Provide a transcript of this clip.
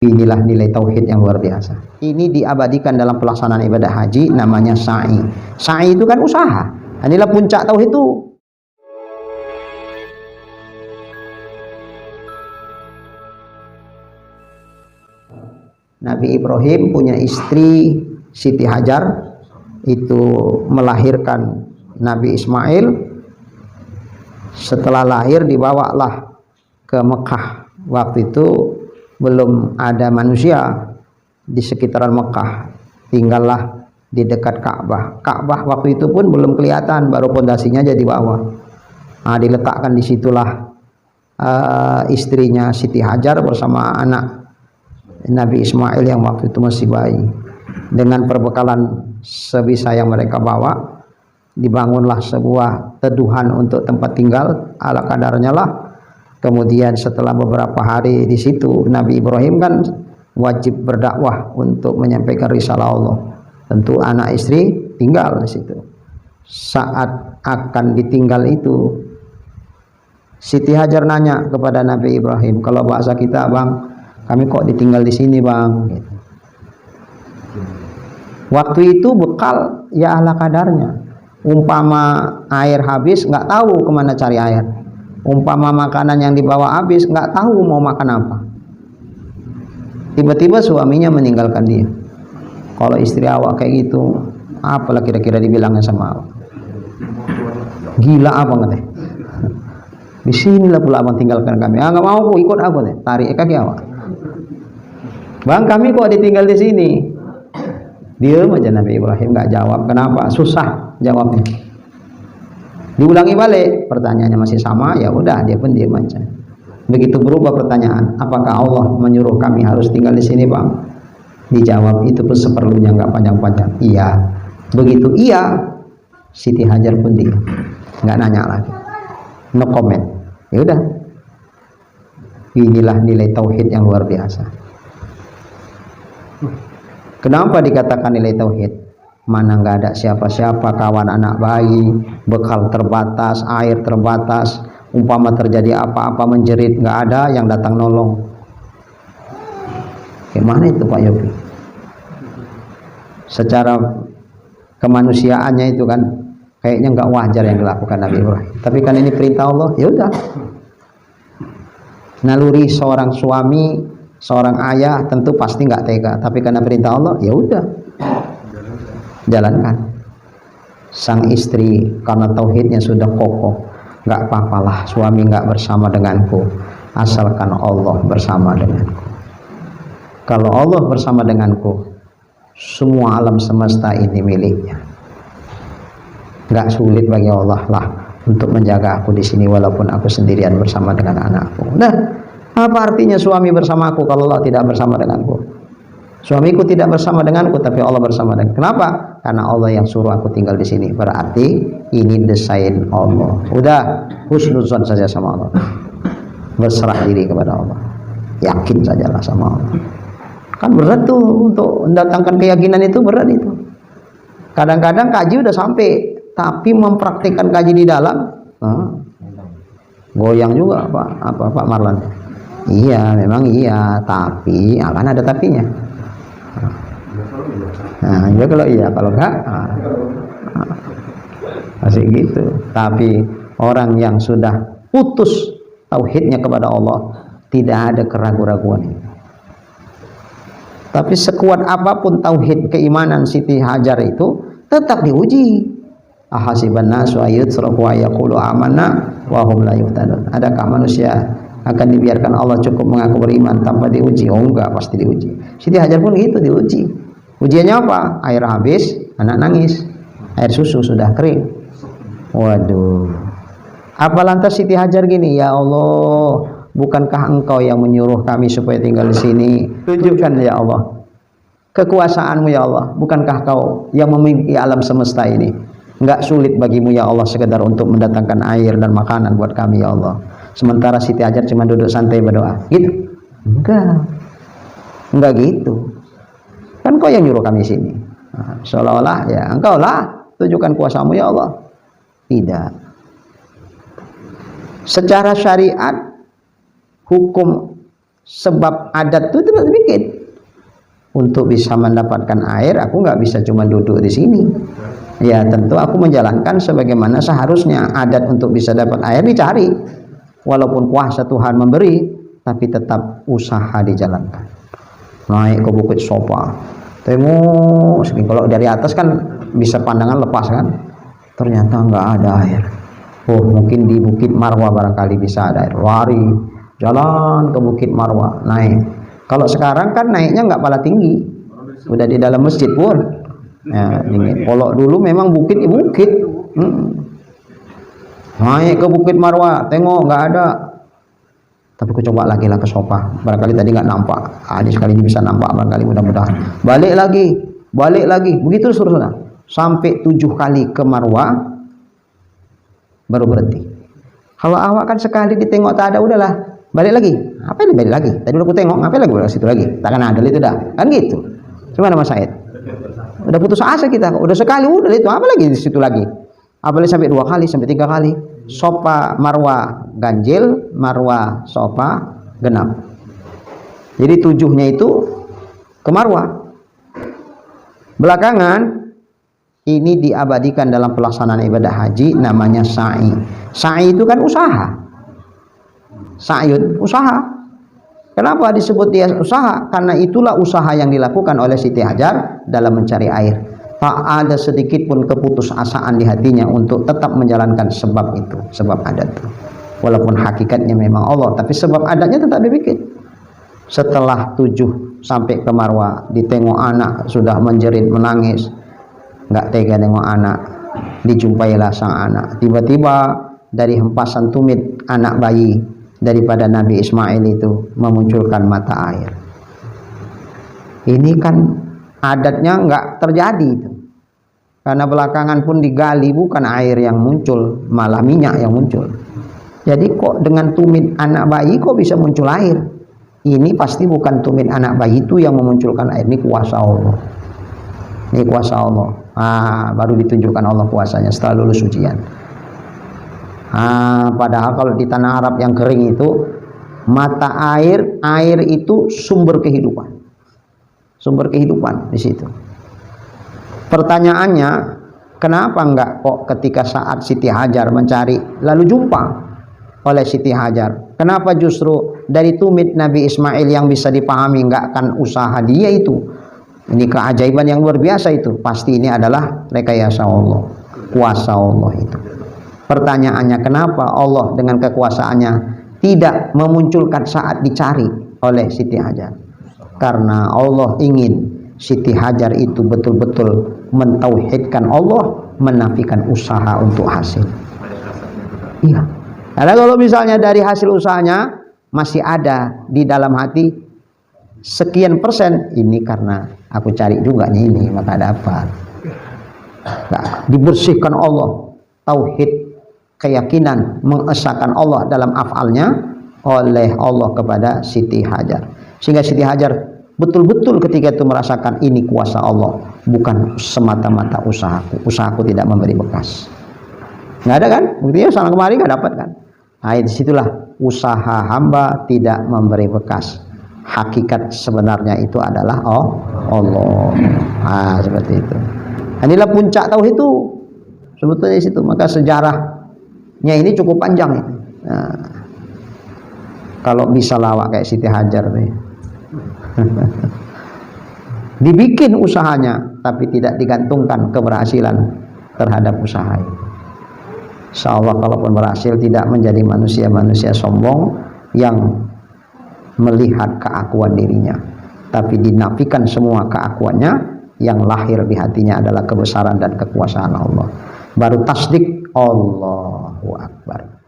Inilah nilai tauhid yang luar biasa. Ini diabadikan dalam pelaksanaan ibadah haji, namanya sa'i. Sa'i itu kan usaha. Inilah puncak tauhid itu. Nabi Ibrahim punya istri Siti Hajar, itu melahirkan Nabi Ismail. Setelah lahir dibawalah ke Mekah. Waktu itu belum ada manusia di sekitaran Mekah, tinggallah di dekat Ka'bah. Ka'bah waktu itu pun belum kelihatan, baru pondasinya jadi bawah. Nah, diletakkan disitulah istrinya Siti Hajar bersama anak Nabi Ismail yang waktu itu masih bayi. Dengan perbekalan sebisa yang mereka bawa, dibangunlah sebuah teduhan untuk tempat tinggal ala kadarnya lah. Kemudian setelah beberapa hari di situ, Nabi Ibrahim kan wajib berdakwah untuk menyampaikan risalah Allah. Tentu anak istri tinggal di situ. Saat akan ditinggal itu, Siti Hajar nanya kepada Nabi Ibrahim, kalau bahasa kita, bang, kami kok ditinggal di sini, bang? Gitu. Waktu itu bekal ya ala kadarnya. Umpama air habis, nggak tahu kemana cari air. Umpama makanan yang dibawa habis, nggak tahu mau makan apa. Tiba-tiba suaminya meninggalkan dia. Kalau istri awak kayak gitu, apalah kira-kira dibilangnya sama awak? Gila apa nggak? Di sinilah pula abang tinggalkan kami. Ah, nggak mau aku, ikut aku deh. Tarik kaki awak. Bang, kami kok ditinggal di sini? Diam aja Nabi Ibrahim, nggak jawab. Kenapa? Susah jawabnya. Diulangi balik, pertanyaannya masih sama, ya udah dia pun diam aja. Begitu berubah pertanyaan, apakah Allah menyuruh kami harus tinggal di sini, bang? Dijawab itu pun seperlunya, nggak panjang-panjang. Iya. Begitu iya, Siti Hajar pun diam, nggak nanya lagi, no comment. Ya udah. Inilah nilai tauhid yang luar biasa. Kenapa dikatakan nilai tauhid? Mana nggak ada siapa-siapa, kawan anak bayi, bekal terbatas, air terbatas, umpama terjadi apa-apa menjerit, nggak ada yang datang nolong. Gimana itu Pak Yopi? Secara kemanusiaannya itu kan kayaknya nggak wajar yang dilakukan Nabi Ibrahim. Tapi kan ini perintah Allah, ya udah. Naluri seorang suami, seorang ayah tentu pasti nggak tega. Tapi karena perintah Allah, ya udah. Jalankan. Sang istri karena tauhidnya sudah kokoh, nggak apa-apalah suami nggak bersama denganku, asalkan Allah bersama denganku. Kalau Allah bersama denganku, semua alam semesta ini miliknya. Nggak sulit bagi Allah lah untuk menjaga aku di sini walaupun aku sendirian bersama dengan anakku. Nah, apa artinya suami bersama aku kalau Allah tidak bersama denganku? Suamiku tidak bersama denganku, tapi Allah bersama dengan. Kenapa? Karena Allah yang suruh aku tinggal di sini. Berarti ini desain Allah. Udah, husnuzon saja sama Allah. Berserah diri kepada Allah. Yakin sajalah sama Allah. Kan berat tuh untuk mendatangkan keyakinan itu, berat itu. Kadang-kadang kaji udah sampai, tapi mempraktikkan kaji di dalam, goyang juga Pak Marlan. Iya, memang iya, tapi akan ada tapinya. Nah, ya kalau iya, kalau enggak masih gitu. Tapi orang yang sudah putus tauhidnya kepada Allah, tidak ada keraguan-raguan. Tapi sekuat apapun tauhid keimanan Siti Hajar itu tetap diuji. Ahasiban nasu ayyutraku wa yaqulu amanna wa hum la yuftanun. Adakah manusia akan dibiarkan Allah cukup mengaku beriman tanpa diuji? Oh enggak, pasti diuji. Siti Hajar pun gitu, diuji. Ujiannya apa? Air habis, anak nangis. Air susu sudah kering. Waduh. Apa lantas Siti Hajar gini? Ya Allah, bukankah Engkau yang menyuruh kami supaya tinggal di sini? Tunjukkan ya Allah kekuasaan-Mu ya Allah. Bukankah Kau yang memiliki alam semesta ini? Enggak sulit bagimu ya Allah sekedar untuk mendatangkan air dan makanan buat kami ya Allah. Sementara Siti Hajar cuma duduk santai berdoa. Gitu? Enggak gitu. Kan Kau yang nyuruh kami sini. Nah, seolah-olah ya Engkau lah tunjukkan kuasa-Mu ya Allah. Tidak. Secara syariat, hukum sebab adat itu tidak dibikin. Untuk bisa mendapatkan air, aku nggak bisa cuma duduk di sini. Ya tentu aku menjalankan sebagaimana seharusnya. Adat untuk bisa dapat air dicari. Walaupun kuasa Tuhan memberi, tapi tetap usaha dijalankan. Naik ke Bukit Sopa, tengok segini. Kalau dari atas kan bisa pandangan lepas kan. Ternyata nggak ada air. Oh mungkin di Bukit Marwa barangkali bisa ada air. Lari, jalan ke Bukit Marwa, naik. Kalau sekarang kan naiknya nggak pala tinggi, udah di dalam masjid pun. Ya, dingin. Kalau dulu memang bukit di bukit. Naik ke Bukit Marwa, tengok nggak ada. Tapi aku coba lagi lah ke Sopa. Barangkali tadi nggak nampak. Adik sekali ini bisa nampak barangkali, mudah-mudahan. Balik lagi. Begitu suruh sampai 7 kali ke Marwa, baru berhenti. Kalau awak kan sekali ditengok tak ada, udahlah. Balik lagi, apa ini balik lagi? Tadi udah aku tengok, ngapain lagi balik situ lagi? Takkan ada itu dah, kan gitu. Gimana Mas Said? Udah putus asa kita, udah sekali udah itu, apa lagi di situ lagi? Apalagi sampai 2 kali, sampai 3 kali. Sopa Marwa ganjil, Marwa Sopa genap. Jadi 7-nya itu ke Marwa. Belakangan ini diabadikan dalam pelaksanaan ibadah haji, namanya sa'i. Sa'i itu kan usaha. Sa'yun, usaha. Kenapa disebut dia usaha? Karena itulah usaha yang dilakukan oleh Siti Hajar dalam mencari air. Tak ada sedikit pun keputusasaan di hatinya untuk tetap menjalankan sebab itu, sebab adat itu. Walaupun hakikatnya memang Allah, tapi sebab adatnya tetap dibikin. Setelah 7 sampai ke Marwa, ditengok anak sudah menjerit menangis, nggak tega nengok anak. Dijumpailah sang anak. Tiba-tiba dari hempasan tumit anak bayi daripada Nabi Ismail itu memunculkan mata air. Ini kan adatnya nggak terjadi itu. Karena belakangan pun digali bukan air yang muncul, malah minyak yang muncul. Jadi kok dengan tumit anak bayi kok bisa muncul air? Ini pasti bukan tumit anak bayi itu yang memunculkan air, ini kuasa Allah. Ini kuasa Allah. Baru ditunjukkan Allah kuasanya setelah lulus ujian. Padahal kalau di tanah Arab yang kering itu mata air itu sumber kehidupan. Sumber kehidupan di situ. Pertanyaannya, kenapa enggak kok ketika saat Siti Hajar mencari lalu jumpa oleh Siti Hajar? Kenapa justru dari tumit Nabi Ismail yang bisa dipahami enggak akan usaha dia itu? Ini keajaiban yang luar biasa itu. Pasti ini adalah rekayasa Allah, kuasa Allah itu. Pertanyaannya, kenapa Allah dengan kekuasaannya tidak memunculkan saat dicari oleh Siti Hajar? Karena Allah ingin Siti Hajar itu betul-betul mentauhidkan Allah, menafikan usaha untuk hasil. Iya. Karena kalau misalnya dari hasil usahanya masih ada di dalam hati sekian persen, ini karena aku cari juga nih ini, maka dapat. Nah, dibersihkan Allah, tauhid, keyakinan mengesahkan Allah dalam afalnya oleh Allah kepada Siti Hajar, sehingga Siti Hajar betul-betul ketika itu merasakan ini kuasa Allah, bukan semata-mata usahaku tidak memberi bekas. Nggak ada kan buktinya, sana kemari nggak dapat kan. Disitulah usaha hamba tidak memberi bekas. Hakikat sebenarnya itu adalah Allah. Seperti itu. Inilah puncak tauhid itu sebetulnya di situ. Maka sejarahnya ini cukup panjang itu. Kalau bisa lawak kayak Siti Hajar nih. Dibikin usahanya tapi tidak digantungkan keberhasilan terhadap usaha itu. Insyaallah kalaupun berhasil tidak menjadi manusia-manusia sombong yang melihat keakuan dirinya, tapi dinafikan semua keakuannya. Yang lahir di hatinya adalah kebesaran dan kekuasaan Allah. Baru tasdik Allahu Akbar.